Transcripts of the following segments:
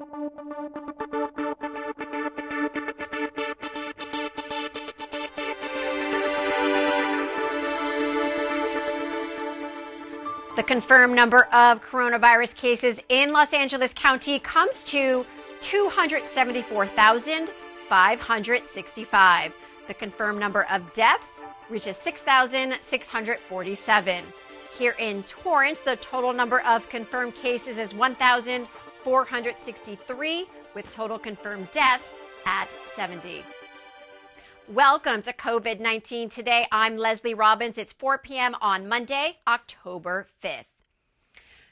The confirmed number of coronavirus cases in Los Angeles County comes to 274,565. The confirmed number of deaths reaches 6,647. Here in Torrance, the total number of confirmed cases is 1,463, with total confirmed deaths at 70. Welcome to COVID-19 Today. I'm Leslie Robbins. It's 4 p.m. on Monday, October 5th.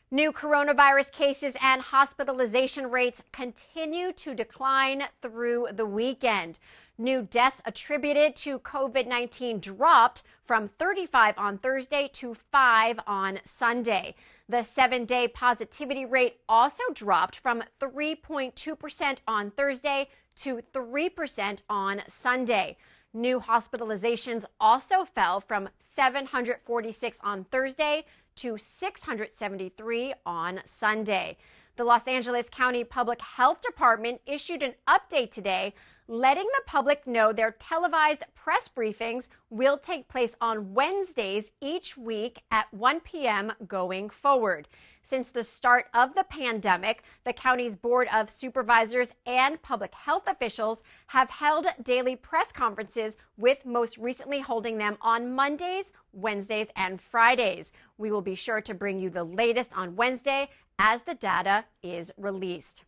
New coronavirus cases and hospitalization rates continue to decline through the weekend. New deaths attributed to COVID-19 dropped from 35 on Thursday to 5 on Sunday. The 7-day positivity rate also dropped from 3.2% on Thursday to 3% on Sunday. New hospitalizations also fell from 746 on Thursday to 673 on Sunday. The Los Angeles County Public Health Department issued an update today letting the public know their televised press briefings will take place on Wednesdays each week at 1 p.m. going forward. Since the start of the pandemic, the county's Board of Supervisors and public health officials have held daily press conferences, with most recently holding them on Mondays, Wednesdays, and Fridays. We will be sure to bring you the latest on Wednesday as the data is released.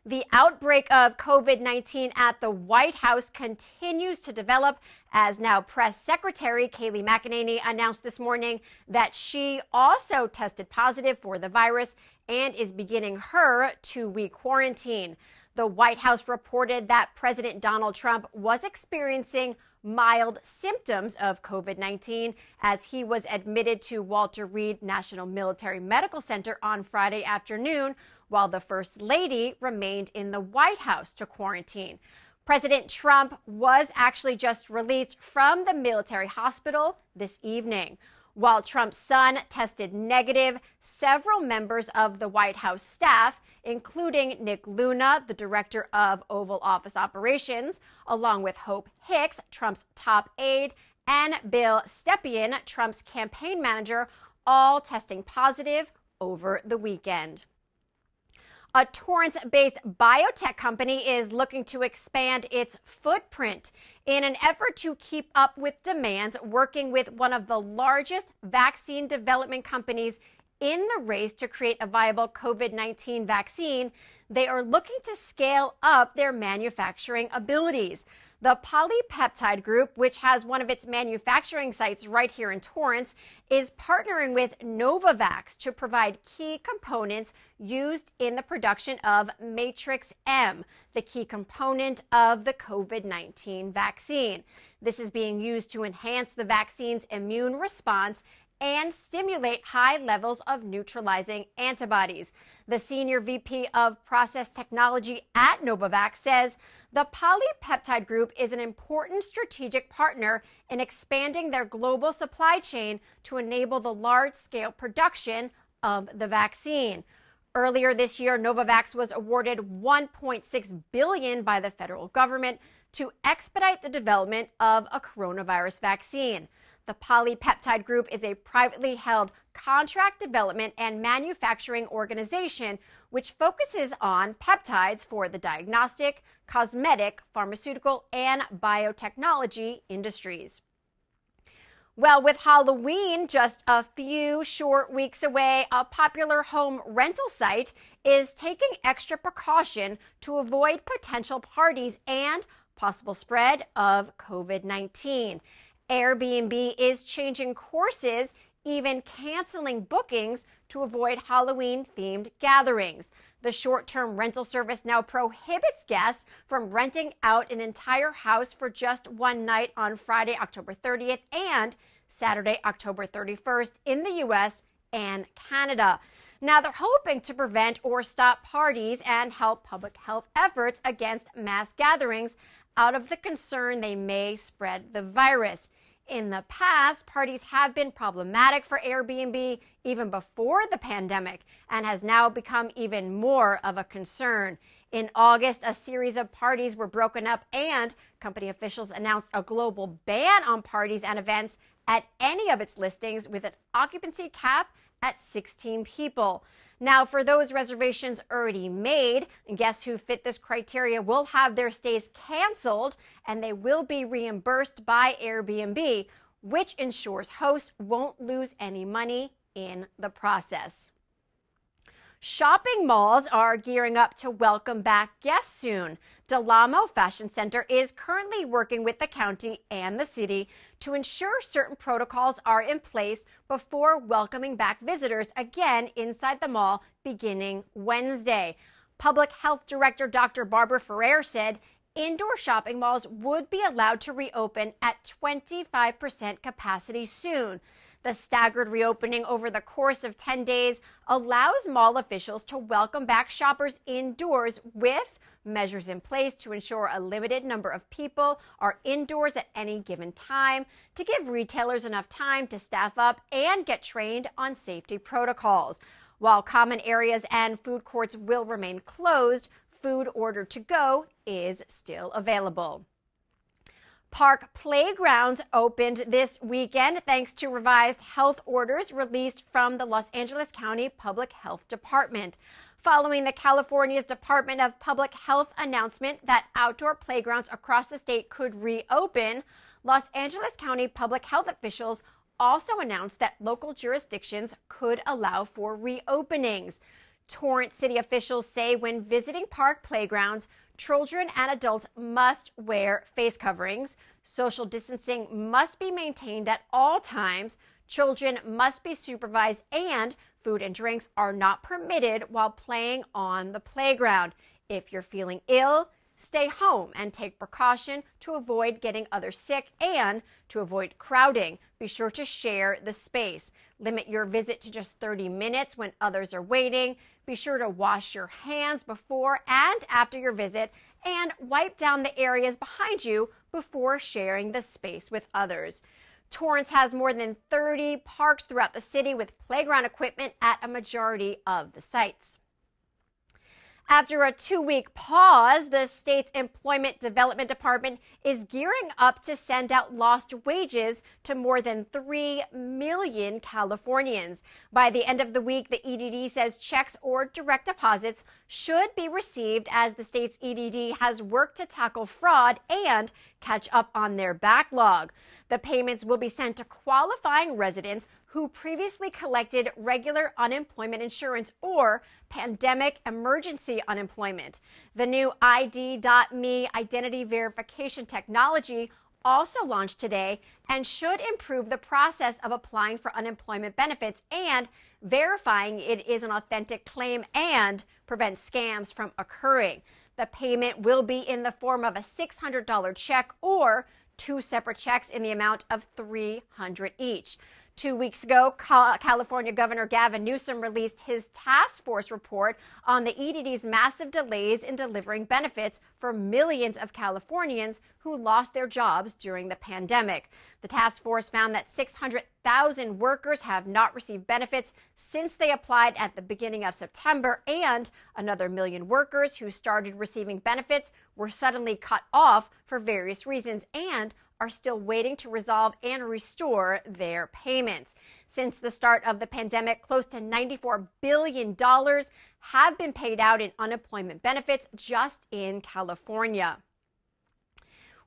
The outbreak of COVID-19 at the White House continues to develop, as now Press Secretary Kayleigh McEnany announced this morning that she also tested positive for the virus and is beginning her 2-week quarantine. The White House reported that President Donald Trump was experiencing mild symptoms of COVID-19 as he was admitted to Walter Reed National Military Medical Center on Friday afternoon, while the First Lady remained in the White House to quarantine. President Trump was actually just released from the military hospital this evening. While Trump's son tested negative, several members of the White House staff, including Nick Luna, the director of Oval Office operations, along with Hope Hicks, Trump's top aide, and Bill Stepien, Trump's campaign manager, all testing positive over the weekend. A Torrance-based biotech company is looking to expand its footprint in an effort to keep up with demands, working with one of the largest vaccine development companies in the race to create a viable COVID-19 vaccine. They are looking to scale up their manufacturing abilities. The Polypeptide Group, which has one of its manufacturing sites right here in Torrance, is partnering with Novavax to provide key components used in the production of Matrix M, the key component of the COVID-19 vaccine. This is being used to enhance the vaccine's immune response and stimulate high levels of neutralizing antibodies. The senior VP of Process Technology at Novavax says the Polypeptide Group is an important strategic partner in expanding their global supply chain to enable the large-scale production of the vaccine. Earlier this year, Novavax was awarded $1.6 billion by the federal government to expedite the development of a coronavirus vaccine. The Polypeptide Group is a privately held contract development and manufacturing organization which focuses on peptides for the diagnostic, cosmetic, pharmaceutical, and biotechnology industries. Well, with Halloween just a few short weeks away, a popular home rental site is taking extra precaution to avoid potential parties and possible spread of COVID-19. Airbnb is changing courses, even canceling bookings to avoid Halloween-themed gatherings. The short-term rental service now prohibits guests from renting out an entire house for just one night on Friday, October 30th and Saturday, October 31st in the U.S. and Canada. Now, they're hoping to prevent or stop parties and help public health efforts against mass gatherings out of the concern they may spread the virus. In the past, parties have been problematic for Airbnb even before the pandemic and has now become even more of a concern. In August, a series of parties were broken up and company officials announced a global ban on parties and events at any of its listings with an occupancy cap at 16 people. Now, for those reservations already made, guests who fit this criteria will have their stays canceled and they will be reimbursed by Airbnb, which ensures hosts won't lose any money in the process. Shopping malls are gearing up to welcome back guests soon. Del Amo Fashion Center is currently working with the county and the city to ensure certain protocols are in place before welcoming back visitors again inside the mall beginning Wednesday. Public Health Director Dr. Barbara Ferrer said indoor shopping malls would be allowed to reopen at 25% capacity soon. The staggered reopening over the course of 10 days allows mall officials to welcome back shoppers indoors with measures in place to ensure a limited number of people are indoors at any given time, to give retailers enough time to staff up and get trained on safety protocols. While common areas and food courts will remain closed, food ordered to go is still available. Park playgrounds opened this weekend thanks to revised health orders released from the Los Angeles County Public Health Department. Following the California's Department of Public Health announcement that outdoor playgrounds across the state could reopen, Los Angeles County public health officials also announced that local jurisdictions could allow for reopenings. Torrance city officials say when visiting park playgrounds, children and adults must wear face coverings. Social distancing must be maintained at all times. Children must be supervised and food and drinks are not permitted while playing on the playground. If you're feeling ill, stay home and take precaution to avoid getting others sick and to avoid crowding. Be sure to share the space. Limit your visit to just 30 minutes when others are waiting. Be sure to wash your hands before and after your visit and wipe down the areas behind you before sharing the space with others. Torrance has more than 30 parks throughout the city with playground equipment at a majority of the sites. After a 2-week pause, the state's Employment Development Department is gearing up to send out lost wages to more than 3 million Californians. By the end of the week, the EDD says checks or direct deposits should be received as the state's EDD has worked to tackle fraud and catch up on their backlog. The payments will be sent to qualifying residents who previously collected regular unemployment insurance or pandemic emergency unemployment. The new ID.me identity verification technology also launched today and should improve the process of applying for unemployment benefits and verifying it is an authentic claim and prevent scams from occurring. The payment will be in the form of a $600 check or 2 separate checks in the amount of $300 each. 2 weeks ago, California Governor Gavin Newsom released his task force report on the EDD's massive delays in delivering benefits for millions of Californians who lost their jobs during the pandemic. The task force found that 600,000 workers have not received benefits since they applied at the beginning of September, and another million workers who started receiving benefits were suddenly cut off for various reasons and are still waiting to resolve and restore their payments. Since the start of the pandemic, close to $94 billion have been paid out in unemployment benefits just in California.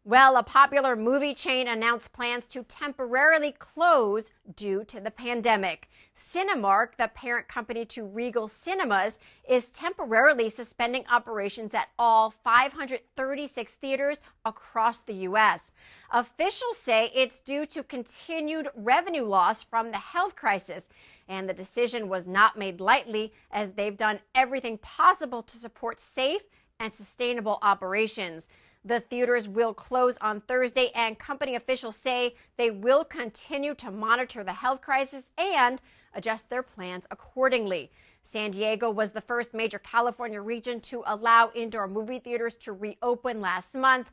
Well, a popular movie chain announced plans to temporarily close due to the pandemic. Cinemark, the parent company to Regal Cinemas, is temporarily suspending operations at all 536 theaters across the U.S. Officials say it's due to continued revenue loss from the health crisis, and the decision was not made lightly as they've done everything possible to support safe and sustainable operations. The theaters will close on Thursday, and company officials say they will continue to monitor the health crisis and adjust their plans accordingly. San Diego was the first major California region to allow indoor movie theaters to reopen last month.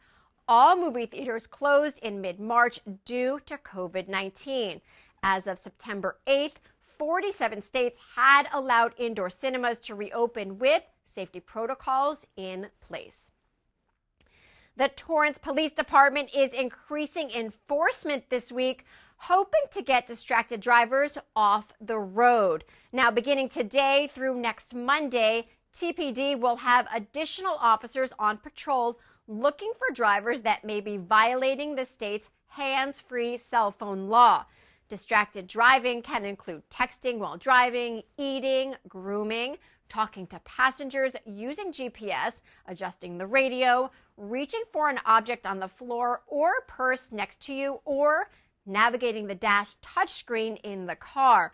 all movie theaters closed in mid-March due to COVID-19. As of September 8th, 47 states had allowed indoor cinemas to reopen with safety protocols in place. The Torrance Police Department is increasing enforcement this week, hoping to get distracted drivers off the road. Now, beginning today through next Monday, TPD will have additional officers on patrol looking for drivers that may be violating the state's hands-free cell phone law. Distracted driving can include texting while driving, eating, grooming, talking to passengers, using GPS, adjusting the radio, reaching for an object on the floor or purse next to you, or navigating the dash touchscreen in the car.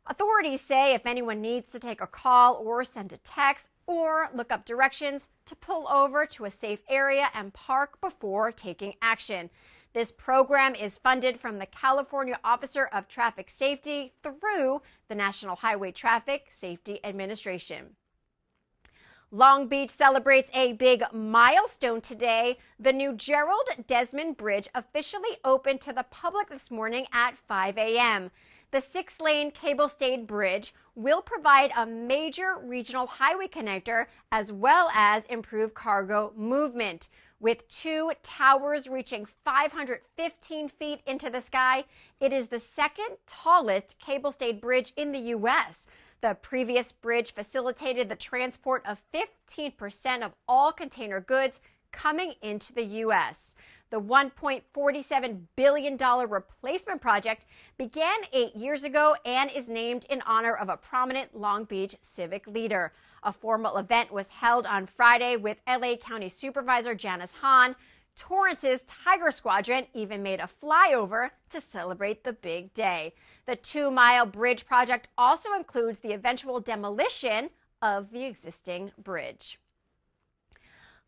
Authorities say if anyone needs to take a call or send a text or look up directions, to pull over to a safe area and park before taking action. This program is funded from the California Officer of Traffic Safety through the National Highway Traffic Safety Administration. Long Beach celebrates a big milestone today. The new Gerald Desmond Bridge officially opened to the public this morning at 5 a.m. The 6-lane cable-stayed bridge will provide a major regional highway connector as well as improve cargo movement. With 2 towers reaching 515 feet into the sky, it is the second tallest cable-stayed bridge in the U.S. The previous bridge facilitated the transport of 15% of all container goods coming into the U.S. The $1.47 billion replacement project began 8 years ago and is named in honor of a prominent Long Beach civic leader. A formal event was held on Friday with LA County Supervisor Janice Hahn. Torrance's Tiger Squadron even made a flyover to celebrate the big day. The 2-mile bridge project also includes the eventual demolition of the existing bridge.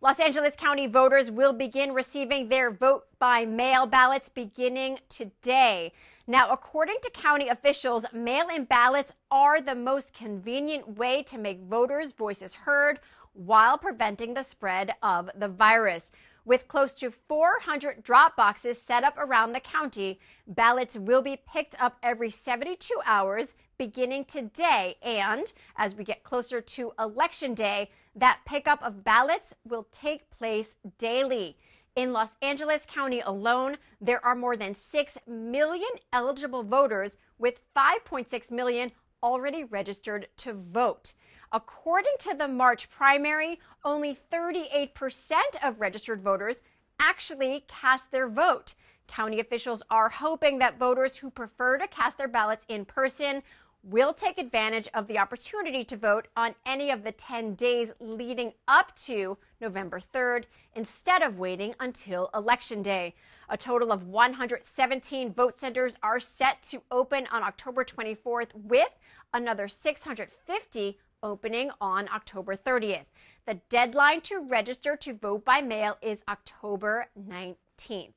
Los Angeles County voters will begin receiving their vote-by-mail ballots beginning today. Now, according to county officials, mail-in ballots are the most convenient way to make voters' voices heard while preventing the spread of the virus. With close to 400 drop boxes set up around the county, ballots will be picked up every 72 hours beginning today. And as we get closer to Election Day, that pickup of ballots will take place daily. In Los Angeles County alone, there are more than 6 million eligible voters, with 5.6 million already registered to vote. According to the March primary, only 38% of registered voters actually cast their vote. County officials are hoping that voters who prefer to cast their ballots in person will take advantage of the opportunity to vote on any of the 10 days leading up to November 3rd instead of waiting until Election Day. A total of 117 vote centers are set to open on October 24th, with another 650 opening on October 30th. The deadline to register to vote by mail is October 19th.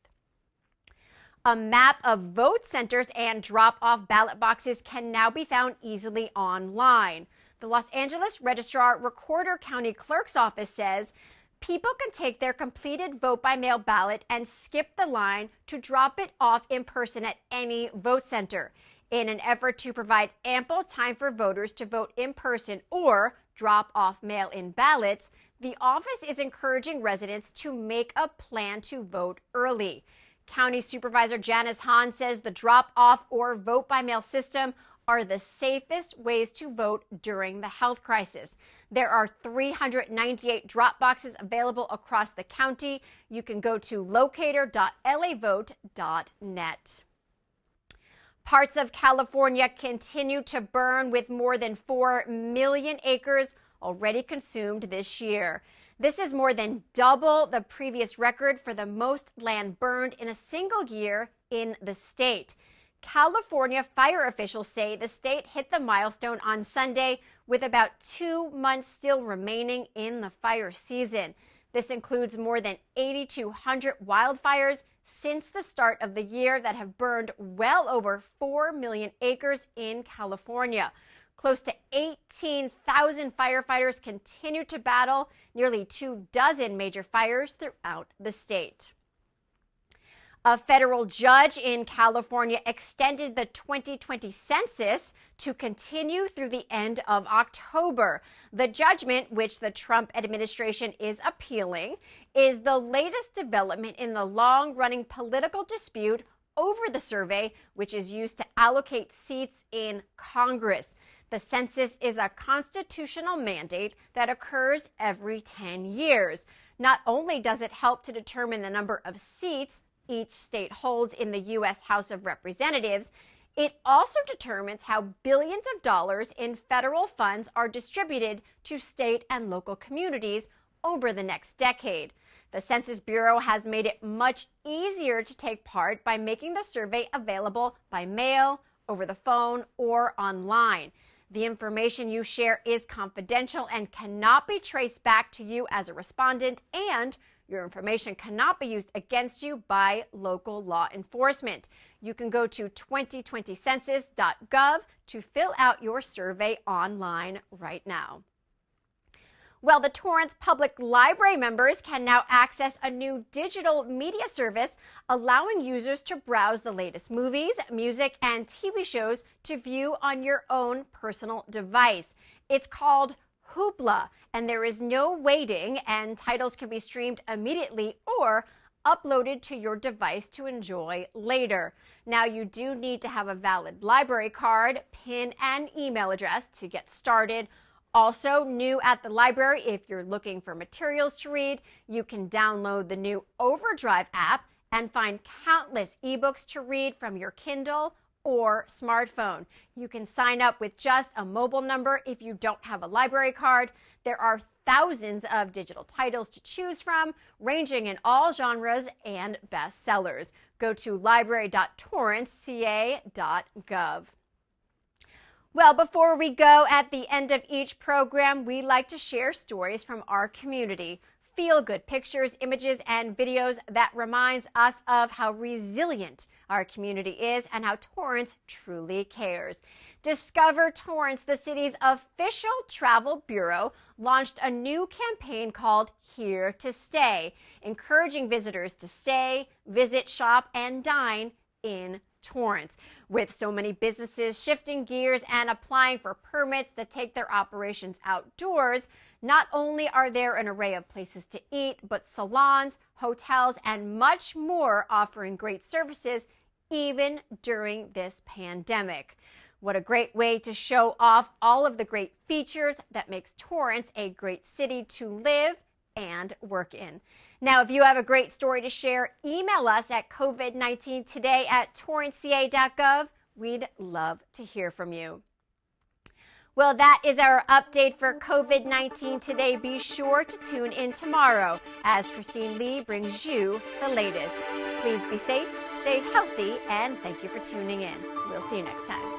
A map of vote centers and drop-off ballot boxes can now be found easily online. The Los Angeles Registrar Recorder County Clerk's Office says people can take their completed vote-by-mail ballot and skip the line to drop it off in person at any vote center. In an effort to provide ample time for voters to vote in person or drop off mail-in ballots, the office is encouraging residents to make a plan to vote early. County Supervisor Janice Hahn says the drop-off or vote-by-mail system are the safest ways to vote during the health crisis. There are 398 drop boxes available across the county. You can go to locator.lavote.net. Parts of California continue to burn, with more than 4 million acres already consumed this year. This is more than double the previous record for the most land burned in a single year in the state. California fire officials say the state hit the milestone on Sunday, with about 2 months still remaining in the fire season. This includes more than 8,200 wildfires since the start of the year that have burned well over 4 million acres in California. Close to 18,000 firefighters continue to battle nearly 24 major fires throughout the state. A federal judge in California extended the 2020 census to continue through the end of October. The judgment, which the Trump administration is appealing, is the latest development in the long-running political dispute over the survey, which is used to allocate seats in Congress. The census is a constitutional mandate that occurs every 10 years. Not only does it help to determine the number of seats each state holds in the U.S. House of Representatives, it also determines how billions of dollars in federal funds are distributed to state and local communities over the next decade. The Census Bureau has made it much easier to take part by making the survey available by mail, over the phone, or online. The information you share is confidential and cannot be traced back to you as a respondent, and your information cannot be used against you by local law enforcement. You can go to 2020census.gov to fill out your survey online right now. Well, the Torrance Public Library members can now access a new digital media service, allowing users to browse the latest movies, music, and TV shows to view on your own personal device. It's called Hoopla, and there is no waiting, and titles can be streamed immediately or uploaded to your device to enjoy later. Now, you do need to have a valid library card, PIN, and email address to get started. Also new at the library, if you're looking for materials to read, you can download the new Overdrive app and find countless ebooks to read from your Kindle or smartphone. You can sign up with just a mobile number if you don't have a library card. There are thousands of digital titles to choose from, ranging in all genres and bestsellers. Go to library.torranceca.gov. Well, before we go, at the end of each program, we like to share stories from our community. Feel-good pictures, images, and videos that reminds us of how resilient our community is and how Torrance truly cares. Discover Torrance, the city's official travel bureau, launched a new campaign called Here to Stay, encouraging visitors to stay, visit, shop, and dine in Torrance. With so many businesses shifting gears and applying for permits to take their operations outdoors, not only are there an array of places to eat, but salons, hotels, and much more offering great services even during this pandemic. What a great way to show off all of the great features that makes Torrance a great city to live and work in. Now, if you have a great story to share, email us at covid19today@torranceca.gov. We'd love to hear from you. Well, that is our update for COVID-19 today. Be sure to tune in tomorrow as Christine Lee brings you the latest. Please be safe, stay healthy, and thank you for tuning in. We'll see you next time.